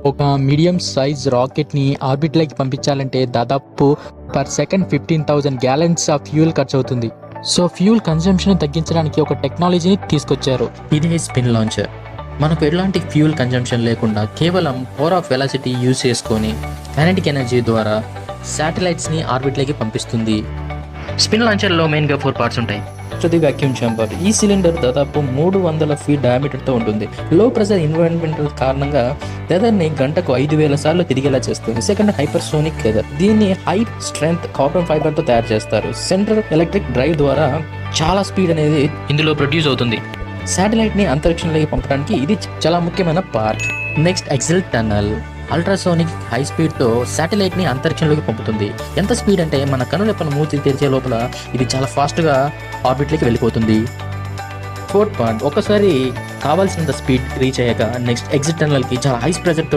ఒక medium size రాకెట్ని ఆర్బిట్లోకి పంపించాలంటే దాదాపు per second 15,000 gallons of fuel ఖర్చు అవుతుంది. సో ఫ్యూయల్ కన్జంప్షన్ తగ్గించడానికి ఒక టెక్నాలజీని తీసుకొచ్చారు. ఇదే స్పిన్ లాంచర్. మనకు ఎలాంటి ఫ్యూయల్ కన్జంప్షన్ లేకుండా కేవలం పవర్ ఆఫ్ వెలాసిటీ యూజ్ చేసుకొని కైనెటిక్ ఎనర్జీ ద్వారా శాటిలైట్స్ని ఆర్బిట్లోకి పంపిస్తుంది. స్పిన్ లాంచర్లో మెయిన్గా 4 పార్ట్స్ ఉంటాయి. ఫస్ట్ది వ్యాక్యూమ్ ఛాంబర్. ఈ సిలిండర్ దాదాపు 300 ఫీట్ డయామీటర్తో ఉంటుంది. లో ప్రెషర్ ఎన్విరాన్మెంట్ కారణంగా లెదర్ని గంటకు 5,000 సార్లు తిరిగేలా చేస్తుంది. Second, hypersonic leather. దీన్ని హై స్ట్రెంగ్త్ కార్బన్ ఫైబర్తో తయారు చేస్తారు. సెంట్రల్ ఎలక్ట్రిక్ డ్రైవ్ ద్వారా చాలా స్పీడ్ అనేది ఇందులో ప్రొడ్యూస్ అవుతుంది. శాటిలైట్ని అంతరిక్షంలోకి పంపడానికి ఇది చాలా ముఖ్యమైన పార్ట్. నెక్స్ట్, ఎక్సెల్ టన్నల్. అల్ట్రాసోనిక్ హై స్పీడ్తో శాటిలైట్ని అంతరిక్షంలోకి పంపుతుంది. ఎంత స్పీడ్ అంటే మన కనులెప్పను మూతి తెరిచే లోపల ఇది చాలా ఫాస్ట్గా ఆర్బిట్లోకి వెళ్ళిపోతుంది. ఫోర్త్ పార్ట్, ఒకసారి కావాల్సినంత స్పీడ్ రీచ్ అయ్యాక నెక్స్ట్ ఎగ్జిట్ టన్నల్కి చాలా హై ప్రెజర్తో